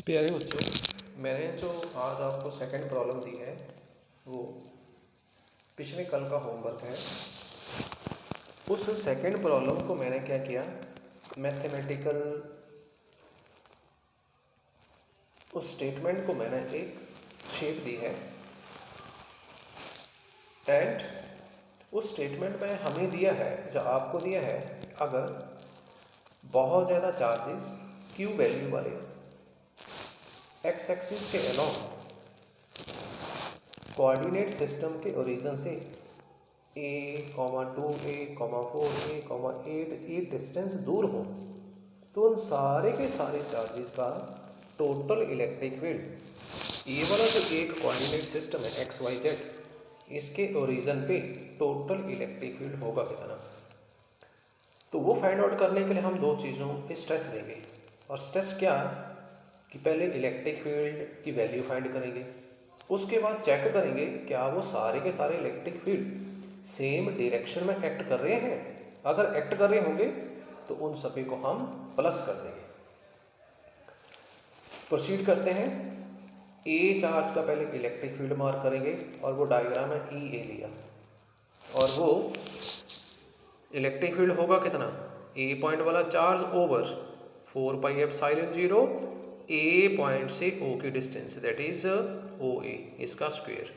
प्यारे बच्चों, मैंने जो आज आपको सेकंड प्रॉब्लम दी है वो पिछले कल का होमवर्क है। उस सेकंड प्रॉब्लम को मैंने क्या किया, मैथमेटिकल उस स्टेटमेंट को मैंने एक शेप दी है एंड उस स्टेटमेंट में हमें दिया है, जो आपको दिया है, अगर बहुत ज़्यादा चार्जेस क्यू वैल्यू वाले एक्स एक्सिस के अलोंग कोऑर्डिनेट सिस्टम के ओरिजिन से a, 2a, 4a, 8 डिस्टेंस दूर हो, तो उन सारे के सारे चार्जेस का टोटल इलेक्ट्रिक फील्ड, ये वाला जो एक कोऑर्डिनेट सिस्टम है एक्स वाई जेड, इसके ओरिजिन पे टोटल इलेक्ट्रिक फील्ड होगा कितना। तो वो फाइंड आउट करने के लिए हम दो चीज़ों पे स्ट्रेस देंगे। और स्ट्रेस क्या कि पहले इलेक्ट्रिक फील्ड की वैल्यू फाइंड करेंगे, उसके बाद चेक करेंगे क्या वो सारे के सारे इलेक्ट्रिक फील्ड सेम डायरेक्शन में एक्ट कर रहे हैं। अगर एक्ट कर रहे होंगे तो उन सभी को हम प्लस कर देंगे। प्रोसीड करते हैं। ए चार्ज का पहले इलेक्ट्रिक फील्ड मार्क करेंगे और वो डायग्राम है ई ए लिया, और वो इलेक्ट्रिक फील्ड होगा कितना, ए पॉइंट वाला चार्ज ओवर 4 पाई एप्सिलॉन 0 ए पॉइंट से ओ की डिस्टेंस, दैट इज ओ ए, इसका स्क्वायर।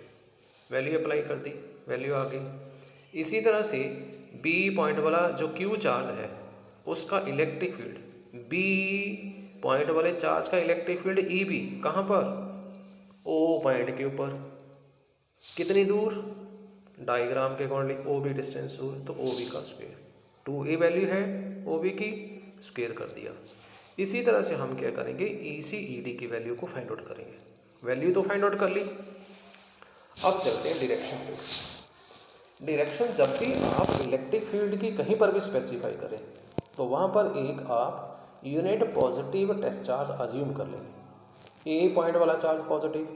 वैल्यू अप्लाई कर दी, वैल्यू आ गई। इसी तरह से बी पॉइंट वाला जो क्यू चार्ज है उसका इलेक्ट्रिक फील्ड, बी पॉइंट वाले चार्ज का इलेक्ट्रिक फील्ड ई बी कहाँ पर, ओ पॉइंट के ऊपर, कितनी दूर, डायग्राम के अकॉर्डिंग ओ बी डिस्टेंस दूर, तो ओ बी का स्क्वायर, 2a वैल्यू है ओ बी की, स्क्वायर कर दिया। इसी तरह से हम क्या करेंगे, ई सी ई डी की वैल्यू को फाइंड आउट करेंगे। वैल्यू तो फाइंड आउट कर ली, अब चलते हैं डायरेक्शन पे। डायरेक्शन जब भी आप इलेक्ट्रिक फील्ड की कहीं पर भी स्पेसिफाई करें तो वहाँ पर एक आप unit positive test charge assume कर लेंगे। ए पॉइंट वाला चार्ज पॉजिटिव,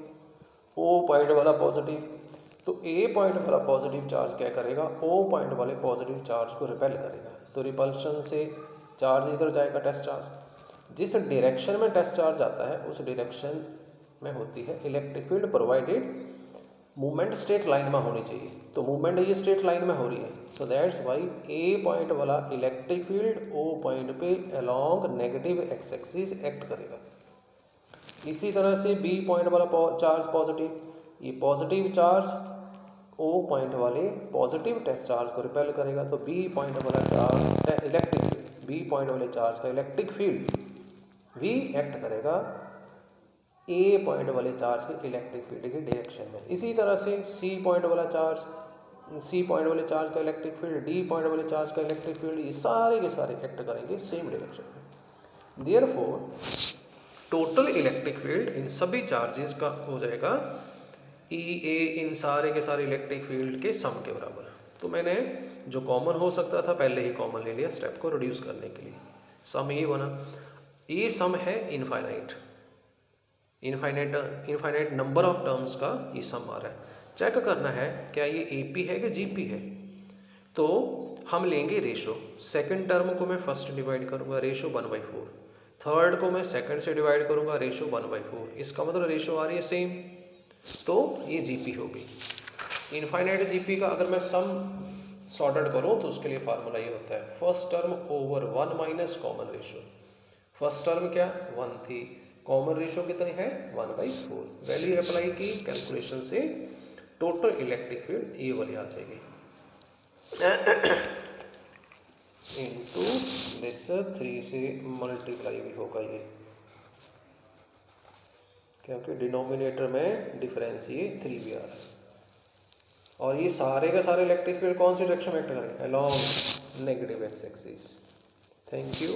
ओ पॉइंट वाला पॉजिटिव, तो ए पॉइंट वाला पॉजिटिव चार्ज क्या करेगा, ओ पॉइंट वाले पॉजिटिव चार्ज को रिपेल करेगा, तो रिपल्शन से चार्ज इधर जाएगा, टेस्ट चार्ज। जिस डायरेक्शन में टेस्ट चार्ज आता है उस डायरेक्शन में होती है electric field, provided movement straight line में होनी चाहिए। तो मूवमेंट ये स्ट्रेट लाइन में हो रही है, so that's why A point वाला इलेक्ट्रिक फील्ड ओ पॉइंट पे along negative X axis act करेगा। इसी तरह से बी पॉइंट वाला चार्ज पॉजिटिव, ये पॉजिटिव चार्ज ओ पॉइंट वाले पॉजिटिव टेस्ट चार्ज को रिपेल करेगा, तो बी पॉइंट वाला charge electric field, B point वाले चार्ज का इलेक्ट्रिक फील्ड भी एक्ट करेगा ए पॉइंट वाले चार्ज के इलेक्ट्रिक फील्ड की डायरेक्शन में। इसी तरह से सी पॉइंट वाला चार्ज, सी पॉइंट वाले चार्ज का इलेक्ट्रिक फील्ड, डी पॉइंट वाले चार्ज का इलेक्ट्रिक फील्ड, ये सारे के सारे एक्ट करेंगे सेम डायरेक्शन में। देयरफॉर टोटल इलेक्ट्रिक फील्ड इन सभी चार्जेस का हो जाएगा ई ए इन सारे के सारे इलेक्ट्रिक फील्ड के सम के बराबर। तो मैंने जो कॉमन हो सकता था पहले ही कॉमन ले लिया स्टेप को रिड्यूस करने के लिए। सम ये बना, ये सम है infinite, infinite number of terms का ये सम आ रहा है। चेक करना है क्या ये AP है कि GP है, तो हम लेंगे रेशो। सेकंड टर्म को मैं फर्स्ट डिवाइड करूंगा, रेशो 1/4, थर्ड को मैं सेकंड से डिवाइड करूंगा, रेशो 1/4, इसका मतलब रेशो आ रही है सेम, तो ये GP होगी। इनफाइनाइट GP का अगर मैं सम सॉर्ट आउट करूँ तो उसके लिए फार्मूला ये होता है, first term over 1 minus common ratio. First term क्या 1 थी, कॉमन रेशो कितनी है 1/4, वैल्यू अप्लाई की कैलकुलेशन से टोटल इलेक्ट्रिक फील्ड ये वाली आ जाएगी इनटू दिस 3 से मल्टीप्लाई भी होगा ये, क्योंकि डिनोमिनेटर में डिफरेंस ये 3 भी आ रहा है। और ये सारे का सारे इलेक्ट्रिक फील्ड कौन सी डायरेक्शन में एक्ट करेंगे, along negative X axis. Thank you.